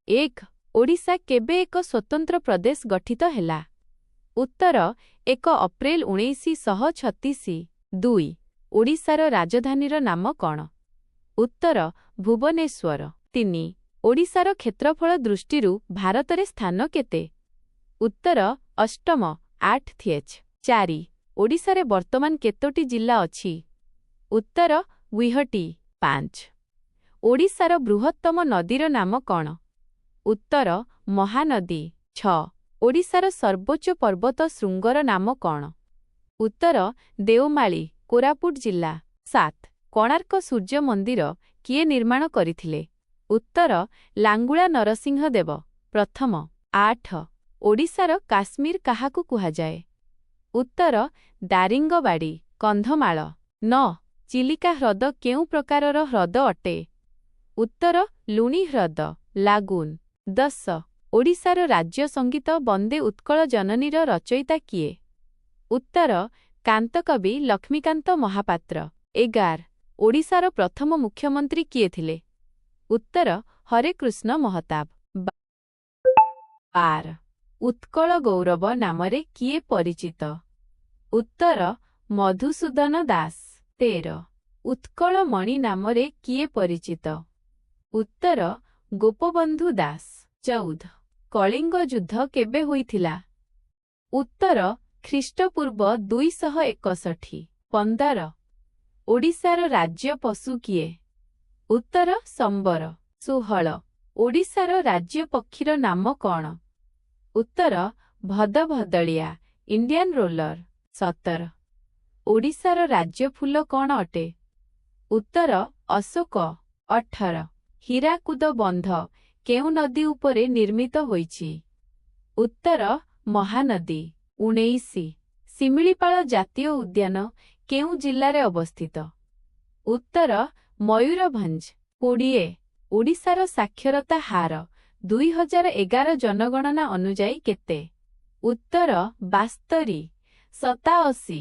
ଏକ ଓଡ଼ିଶା କେବେ ଏକ ସ୍ୱତନ୍ତ୍ର ପ୍ରଦେଶ ଗଠିତ ହେଲା? ଉତ୍ତର 1 ଅପ୍ରେଲ 1936। 2 ଓଡ଼ିଶାର ରାଜଧାନୀର ନାମ କ'ଣ? ଉତ୍ତର ଭୁବନେଶ୍ୱର। 3 ଓଡ଼ିଶାର କ୍ଷେତ୍ରଫଳ ଦୃଷ୍ଟିରୁ ଭାରତରେ ସ୍ଥାନ କେତେ? ଉତ୍ତର ଅଷ୍ଟମ 8th। 4 ଓଡ଼ିଶାରେ ବର୍ତ୍ତମାନ କେତୋଟି ଜିଲ୍ଲା ଅଛି? ଉତ୍ତର 2ଟି। 5 ଓଡ଼ିଶାର ବୃହତ୍ତମ ନଦୀର ନାମ କ'ଣ? ଉତ୍ତର ମହାନଦୀ। 6 ଓଡ଼ିଶାର ସର୍ବୋଚ୍ଚ ପର୍ବତ ଶୃଙ୍ଗର ନାମ କ'ଣ? ଉତ୍ତର ଦେଓମାଳି, କୋରାପୁଟ ଜିଲ୍ଲା। 7 କୋଣାର୍କ ସୂର୍ଯ୍ୟ ମନ୍ଦିର କିଏ ନିର୍ମାଣ କରିଥିଲେ? ଉତ୍ତର ଲାଙ୍ଗୁଳା ନରସିଂହଦେବ ପ୍ରଥମ। 8 ଓଡ଼ିଶାର କାଶ୍ମୀର କାହାକୁ କୁହାଯାଏ? ଉତ୍ତର ଦାରିଙ୍ଗବାଡ଼ି, କନ୍ଧମାଳ। 9 ଚିଲିକା ହ୍ରଦ କେଉଁ ପ୍ରକାରର ହ୍ରଦ ଅଟେ? ଉତ୍ତର ଲୁଣି ହ୍ରଦ, ଲାଗୁନ୍। 10 ଓଡ଼ିଶାର ରାଜ୍ୟ ସଙ୍ଗୀତ ବନ୍ଦେ ଉତ୍କଳ ଜନନୀର ରଚୟିତା କିଏ? ଉତ୍ତର କାନ୍ତକବି ଲକ୍ଷ୍ମୀକାନ୍ତ ମହାପାତ୍ର। 11 ଓଡ଼ିଶାର ପ୍ରଥମ ମୁଖ୍ୟମନ୍ତ୍ରୀ କିଏ ଥିଲେ? ଉତ୍ତର ହରେକୃଷ୍ଣ ମହତାବ। 12 ଉତ୍କଳ ଗୌରବ ନାମରେ କିଏ ପରିଚିତ? ଉତ୍ତର ମଧୁସୂଦନ ଦାସ। 13 ଉତ୍କଳମଣି ନାମରେ କିଏ ପରିଚିତ? ଉତ୍ତର ଗୋପବନ୍ଧୁ ଦାସ। 14 କଳିଙ୍ଗ ଯୁଦ୍ଧ କେବେ ହୋଇଥିଲା? ଉତ୍ତର ଖ୍ରୀଷ୍ଟପୂର୍ବ 261। 15 ଓଡ଼ିଶାର ରାଜ୍ୟ ପଶୁ କିଏ? ଉତ୍ତର ସମ୍ବର। 16 ଓଡ଼ିଶାର ରାଜ୍ୟ ପକ୍ଷୀର ନାମ କ'ଣ? ଉତ୍ତର ଭଦଭଦଳିଆ, ଇଣ୍ଡିଆନ୍ ରୋଲର। 17 ଓଡ଼ିଶାର ରାଜ୍ୟ ଫୁଲ କ'ଣ ଅଟେ? ଉତ୍ତର ଅଶୋକ। 18 ହୀରାକୁଦ ବନ୍ଧ କେଉଁ ନଦୀ ଉପରେ ନିର୍ମିତ ହୋଇଛି? ଉତ୍ତର ମହାନଦୀ। 19 ଶିମିଳିପାଳ ଜାତୀୟ ଉଦ୍ୟାନ କେଉଁ ଜିଲ୍ଲାରେ ଅବସ୍ଥିତ? ଉତ୍ତର ମୟୂରଭଞ୍ଜ। 20 ଓଡ଼ିଶାର ସାକ୍ଷରତା ହାର 2011 ଜନଗଣନା ଅନୁଯାୟୀ କେତେ? ଉତ୍ତର 72। 87